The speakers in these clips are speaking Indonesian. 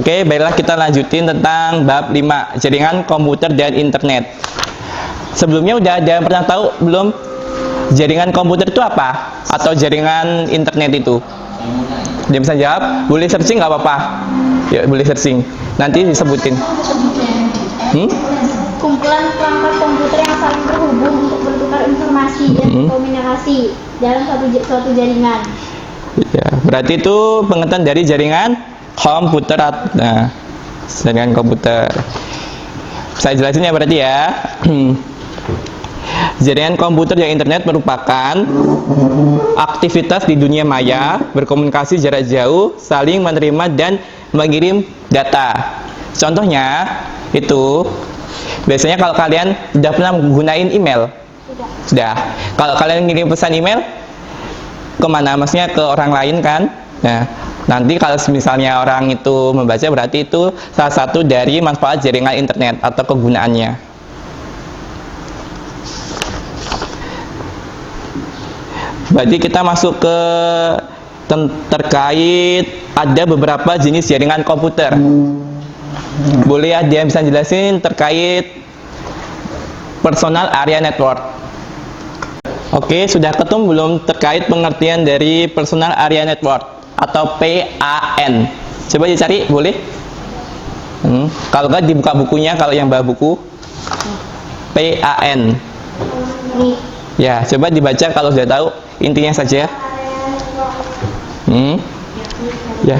Oke, baiklah kita lanjutin tentang bab 5, jaringan komputer dan internet. Sebelumnya udah ada yang pernah tahu belum jaringan komputer itu apa? Atau jaringan internet itu? Dia bisa jawab? Boleh searching nggak apa-apa? Ya, boleh searching. Nanti disebutin. Kumpulan perangkat komputer yang saling terhubung untuk bertukar informasi dan komunikasi dalam suatu jaringan. Ya, berarti itu pengertian dari jaringan komputer. Nah, jaringan komputer. Saya jelasin ya berarti ya. Jaringan komputer dan internet merupakan aktivitas di dunia maya, berkomunikasi jarak jauh, saling menerima dan mengirim data. Contohnya itu biasanya kalau kalian sudah pernah menggunakan email? Sudah. Kalau kalian ngirim pesan email kemana? Maksudnya ke orang lain kan? Nah, nanti kalau misalnya orang itu membaca, berarti itu salah satu dari manfaat jaringan internet atau kegunaannya. Berarti kita masuk ke terkait ada beberapa jenis jaringan komputer. Boleh ya, dia bisa jelasin terkait personal area network. Oke, sudah ketemu belum terkait pengertian dari personal area network atau PAN? Coba dicari, boleh? Kalau nggak dibuka bukunya, kalau yang bawa buku PAN. Ya, coba dibaca kalau sudah tahu intinya saja. Ya.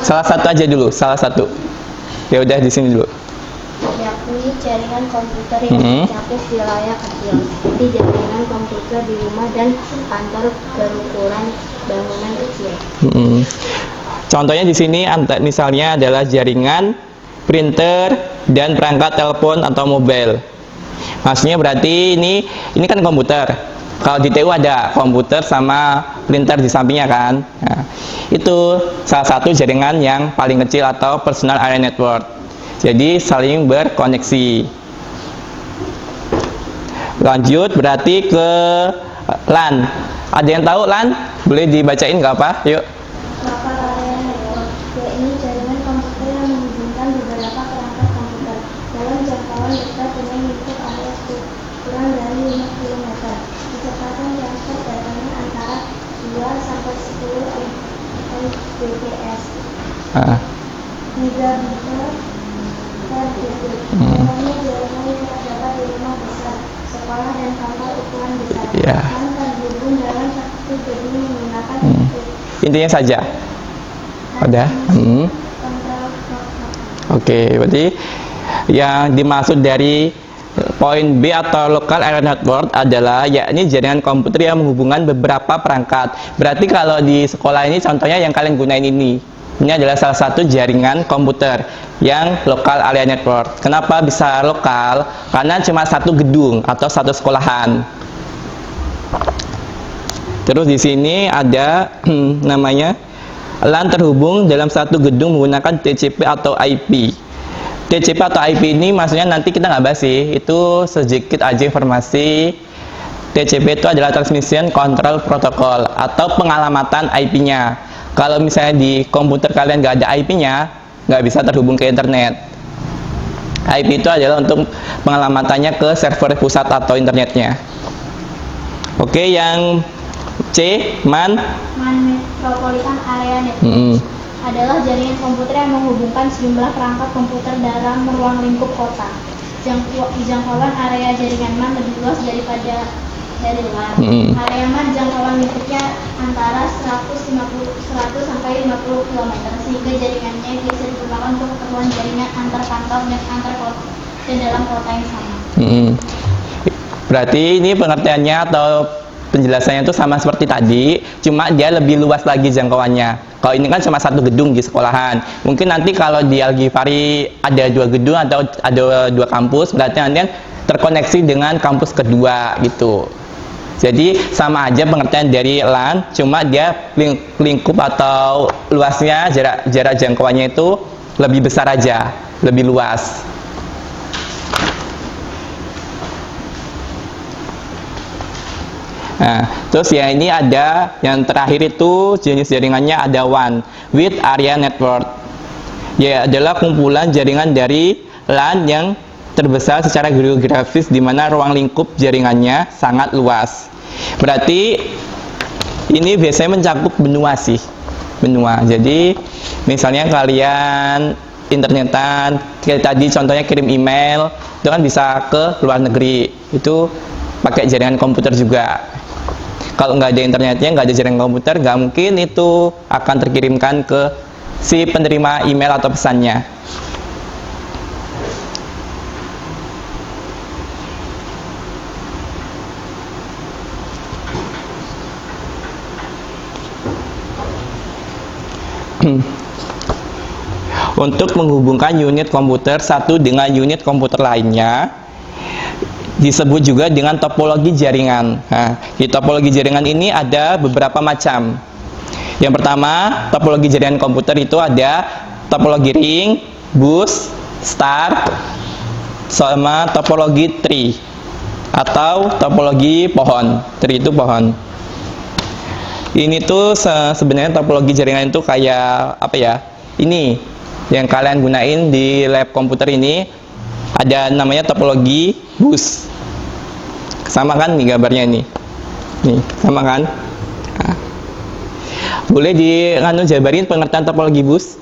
Salah satu aja dulu, salah satu. Ya udah di sini dulu. Yakni jaringan komputer yang mencakup wilayah kecil, seperti jaringan komputer di rumah dan kantor berukuran bangunan kecil. Contohnya di sini misalnya adalah jaringan printer dan perangkat telepon atau mobile. Maksudnya berarti ini kan komputer. Kalau di TU ada komputer sama printer di sampingnya kan. Nah, itu salah satu jaringan yang paling kecil atau personal area network. Jadi saling berkoneksi. Lanjut berarti ke LAN. Ada yang tahu LAN? Boleh dibacain nggak apa? Yuk. Lokal area network, yakni jaringan komputer yang menghubungkan beberapa perangkat komputer dalam jangkauan dekat dengan lingkup area kurang dari 5 km. Kecepatan transfer datanya antara 2 sampai 10 Mbps. Megabit per detik. Contohnya jaringan yang terdapat di rumah besar, sekolah dan kantor ukuran besar. Dan terhubung dalam satu gedung menggunakan intinya saja. Ada? Oke, berarti yang dimaksud dari poin B atau local area network adalah yakni jaringan komputer yang menghubungkan beberapa perangkat. Berarti kalau di sekolah ini contohnya yang kalian gunain ini adalah salah satu jaringan komputer yang local area network. Kenapa bisa lokal? Karena cuma satu gedung atau satu sekolahan. Terus di sini ada namanya LAN terhubung dalam satu gedung menggunakan TCP atau IP. TCP atau IP ini maksudnya nanti kita nggak bahas sih, itu sedikit aja informasi. TCP itu adalah Transmission Control Protocol atau pengalamatan IP-nya. Kalau misalnya di komputer kalian nggak ada IP-nya, nggak bisa terhubung ke internet. IP itu adalah untuk pengalamatannya ke server pusat atau internetnya. Oke, yang C, MAN Metropolitan Area Network adalah jaringan komputer yang menghubungkan sejumlah perangkat komputer dalam ruang lingkup kota. Jangkauan area jaringan MAN lebih luas daripada dari LAN. Area MAN jangkauan lingkupnya antara 100 sampai 50 km, sehingga jaringannya bisa digunakan untuk keperluan jaringan antar kantor dan antar kota dan dalam kota yang sama. Berarti ini pengertiannya atau penjelasannya itu sama seperti tadi, cuma dia lebih luas lagi jangkauannya. Kalau ini kan cuma satu gedung di sekolahan. Mungkin nanti kalau di Algifari ada 2 gedung atau ada 2 kampus, berarti nanti terkoneksi dengan kampus kedua gitu. Jadi sama aja pengertian dari LAN, cuma dia lingkup atau luasnya, jarak jangkauannya itu lebih besar aja, lebih luas. Nah, terus ya ini ada yang terakhir itu jenis jaringannya ada WAN, Wide Area Network. Ya adalah kumpulan jaringan dari LAN yang terbesar secara geografis di mana ruang lingkup jaringannya sangat luas. Berarti ini biasanya mencakup benua sih, benua. Jadi misalnya kalian internetan, kayak tadi contohnya kirim email, itu kan bisa ke luar negeri, itu pakai jaringan komputer juga. Kalau nggak ada internetnya, nggak ada jaringan komputer, nggak mungkin itu akan terkirimkan ke si penerima email atau pesannya. Untuk menghubungkan unit komputer satu dengan unit komputer lainnya disebut juga dengan topologi jaringan. Nah, di topologi jaringan ini ada beberapa macam. Yang pertama, topologi jaringan komputer itu ada topologi ring, bus, star, sama topologi tree atau topologi pohon. Tree itu pohon. Ini tuh sebenarnya topologi jaringan itu kayak apa ya? Ini yang kalian gunain di lab komputer ini ada namanya topologi bus. Sama kan nih gambarnya nih. Nih, sama kan? Nah. Boleh jabarin pengertian topologi bus?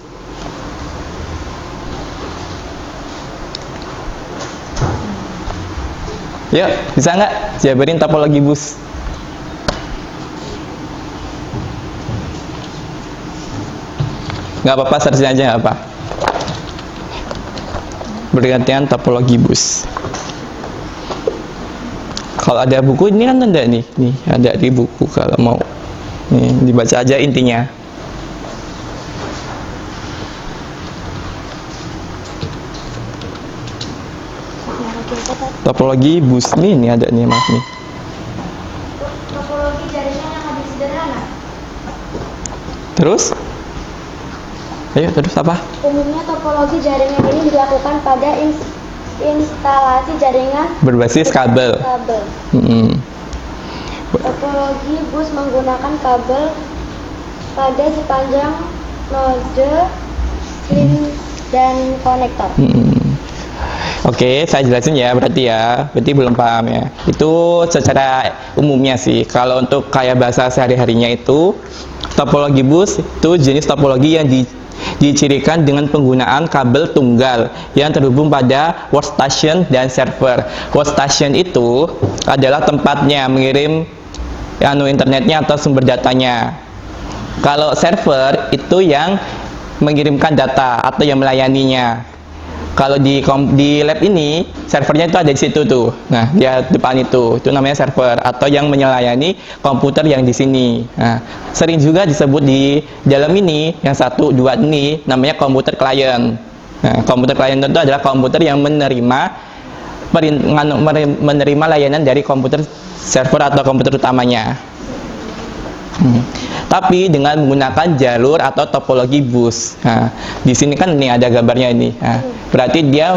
Yuk, bisa nggak jabarin topologi bus? Nggak apa-apa, search aja nggak apa. Pengertian topologi bus. Kalau ada buku ini kan ada nih ada di buku kalau mau. Nih, dibaca aja intinya. Topologi bus ini ada nih mas nih. Topologi jaringan yang lebih sederhana. Terus? Ayo terus apa? Umumnya topologi jaringan ini dilakukan pada instalasi jaringan Berbasis kabel. Topologi bus menggunakan kabel pada sepanjang node, link, dan konektor. Oke, saya jelasin ya, berarti belum paham ya. Itu secara umumnya sih. Kalau untuk kayak bahasa sehari-harinya itu, topologi bus itu jenis topologi yang dicirikan dengan penggunaan kabel tunggal yang terhubung pada workstation dan server. Workstation itu adalah tempatnya mengirim internetnya atau sumber datanya. Kalau server itu yang mengirimkan data atau yang melayaninya. Kalau di lab ini servernya itu ada di situ tuh. Nah, di depan itu namanya server atau yang melayani komputer yang di sini. Nah, sering juga disebut di dalam ini yang 1, 2 ini namanya komputer klien. Nah, komputer klien itu adalah komputer yang menerima layanan dari komputer server atau komputer utamanya. Tapi dengan menggunakan jalur atau topologi bus. Nah, di sini kan ini ada gambarnya ini. Nah, berarti dia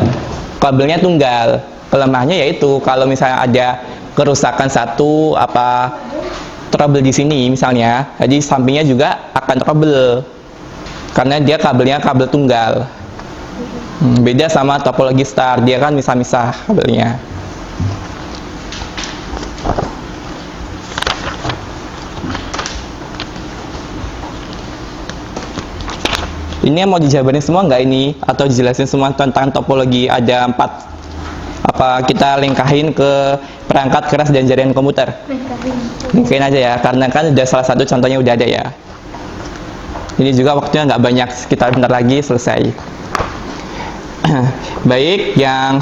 kabelnya tunggal. Kelemahannya yaitu kalau misalnya ada kerusakan satu trouble di sini misalnya, jadi sampingnya juga akan trouble karena dia kabelnya kabel tunggal. Beda sama topologi star, dia kan misah-misah kabelnya. Ini mau dijabarin semua nggak ini? Atau dijelasin semua tentang topologi? Ada 4. Kita lingkahin ke perangkat keras dan jaringan komputer? Lingkahin aja ya, karena kan udah salah satu contohnya udah ada ya. Ini juga waktunya nggak banyak, sekitar bentar lagi selesai. Baik, yang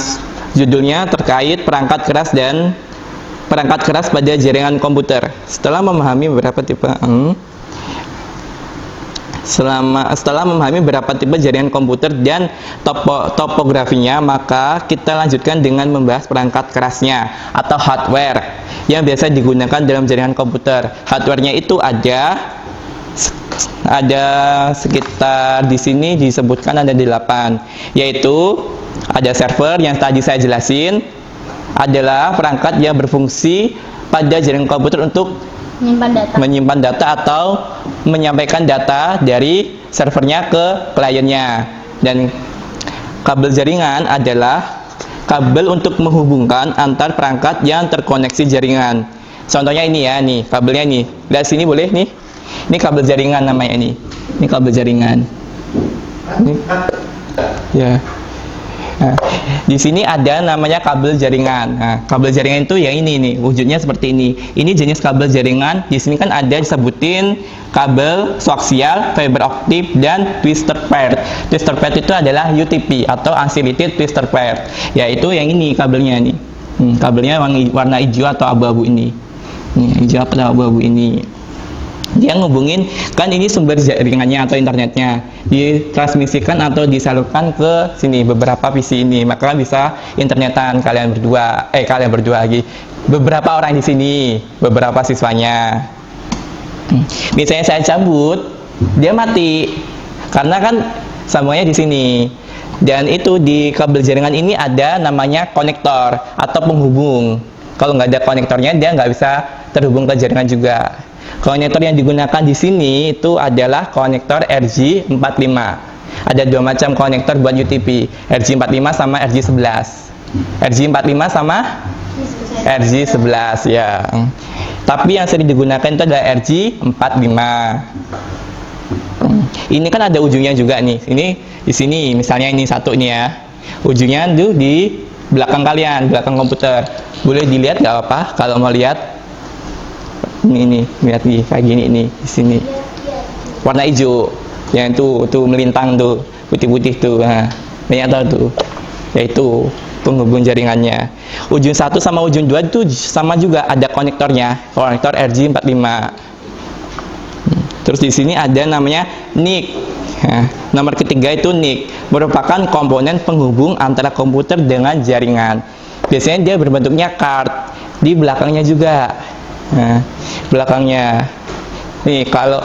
judulnya terkait perangkat keras dan perangkat keras pada jaringan komputer. Setelah memahami beberapa tipe jaringan komputer dan topografinya, maka kita lanjutkan dengan membahas perangkat kerasnya atau hardware yang biasa digunakan dalam jaringan komputer. Hardware-nya itu ada sekitar di sini disebutkan ada 8, yaitu ada server yang tadi saya jelasin, adalah perangkat yang berfungsi pada jaringan komputer untuk menyimpan data atau menyampaikan data dari servernya ke kliennya. Dan kabel jaringan adalah kabel untuk menghubungkan antar perangkat yang terkoneksi jaringan. Contohnya ini ya, nih kabelnya nih. Lihat sini boleh nih. Ini kabel jaringan namanya ini. Ini kabel jaringan. Ini. Ya. Nah, di sini ada namanya kabel jaringan. Nah, kabel jaringan itu yang ini nih, wujudnya seperti ini. Ini jenis kabel jaringan. Di sini kan ada disebutin kabel koaksial, fiber optik, dan twisted pair. Twisted pair itu adalah UTP atau Unsighted Twisted Pair. Yaitu yang ini kabelnya nih. Kabelnya warna hijau atau abu-abu ini. Hijau atau abu-abu ini. Dia ngubungin, kan ini sumber jaringannya atau internetnya, ditransmisikan atau disalurkan ke sini beberapa PC ini, maka bisa internetan kalian berdua lagi, beberapa orang di sini, beberapa siswanya. Misalnya saya cabut, dia mati karena kan sambungannya di sini. Dan itu di kabel jaringan ini ada namanya konektor atau penghubung. Kalau nggak ada konektornya, dia nggak bisa terhubung ke jaringan juga. Konektor yang digunakan di sini itu adalah konektor RJ45. Ada dua macam konektor buat UTP, RJ45 sama RJ11. RJ45 sama RJ11 ya. Tapi yang sering digunakan itu adalah RJ45. Ini kan ada ujungnya juga nih. Ini di sini, misalnya ini satu nih ya. Ujungnya tuh di belakang kalian, belakang komputer. Boleh dilihat nggak apa? Kalau mau lihat. Ini lihat nih kayak gini nih di sini. Warna hijau. Yang tuh melintang tuh, putih-putih tuh. Nah, banyak tahu tuh. Yaitu penghubung jaringannya. Ujung 1 sama ujung 2 itu sama juga, ada konektornya, konektor RJ45. Terus di sini ada namanya NIC. Nah, nomor ketiga itu NIC, merupakan komponen penghubung antara komputer dengan jaringan. Biasanya dia berbentuknya card, di belakangnya juga. Nah, belakangnya nih kalau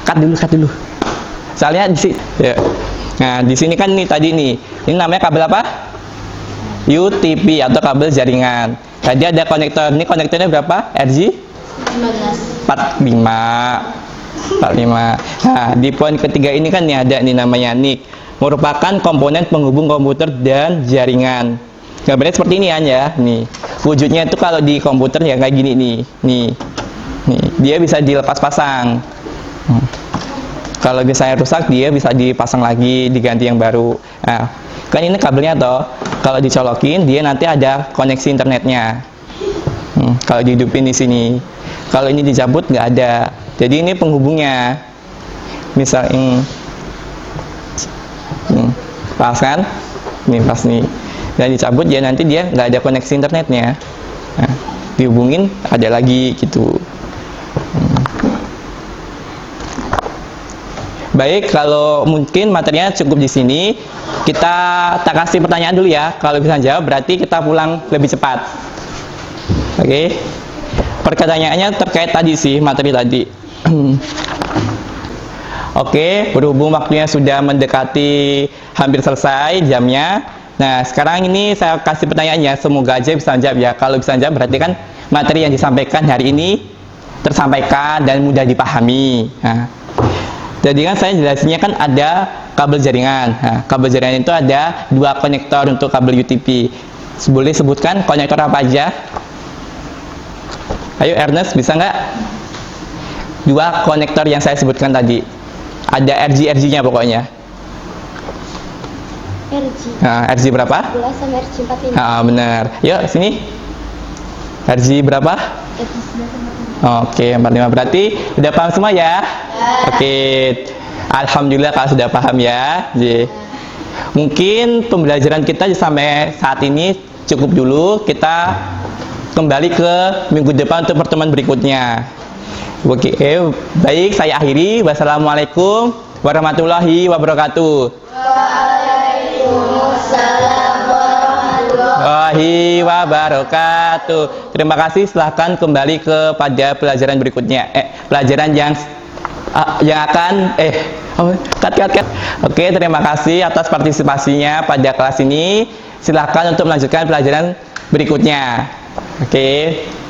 cut dulu. Soalnya di sini. Ya. Nah, di sini kan nih tadi nih. Ini namanya kabel apa? UTP atau kabel jaringan. Tadi ada konektor. Ini konektornya berapa? RJ? 45. Nah, di poin ketiga ini kan nih ada nih namanya NIC, merupakan komponen penghubung komputer dan jaringan. Gambarnya seperti ini ya, nih. Wujudnya itu kalau di komputer ya kayak gini nih. Dia bisa dilepas pasang. Kalau misalnya rusak, dia bisa dipasang lagi, diganti yang baru. Nah, kan ini kabelnya toh. Kalau dicolokin, dia nanti ada koneksi internetnya. Kalau dihidupin di sini. Kalau ini dicabut nggak ada. Jadi ini penghubungnya. Misal pas kan? Ini pas nih. Dan dicabut ya nanti dia nggak ada koneksi internetnya. Nah, dihubungin ada lagi gitu. Baik, kalau mungkin materinya cukup di sini. Kita tak kasih pertanyaan dulu ya. Kalau bisa jawab berarti kita pulang lebih cepat. Oke. Pertanyaannya terkait tadi sih, materi tadi. Oke, berhubung waktunya sudah mendekati hampir selesai jamnya. Nah, sekarang ini saya kasih pertanyaannya, semoga aja bisa jawab ya. Kalau bisa jawab berarti kan materi yang disampaikan hari ini tersampaikan dan mudah dipahami. Nah, jadi kan saya jelasinnya kan ada kabel jaringan. Nah, kabel jaringan itu ada dua konektor untuk kabel UTP. Boleh sebutkan konektor apa aja? Ayo Ernest, bisa nggak? Dua konektor yang saya sebutkan tadi. Ada RJ-nya pokoknya. Nah, RJ berapa? 12 sama RJ45. Ah, benar. Yuk, sini. RJ berapa? Oke, 45. Berarti udah paham semua ya? Oke. Alhamdulillah kalau sudah paham ya. Mungkin pembelajaran kita sampai saat ini cukup dulu. Kita kembali ke minggu depan untuk pertemuan berikutnya. Oke, baik, saya akhiri. Wassalamualaikum warahmatullahi wabarakatuh. Warahmatullahi wabarakatuh. Terima kasih. Silahkan kembali kepada pelajaran berikutnya. Pelajaran yang akan cut. Oke, terima kasih atas partisipasinya pada kelas ini. Silahkan untuk melanjutkan pelajaran berikutnya. Oke.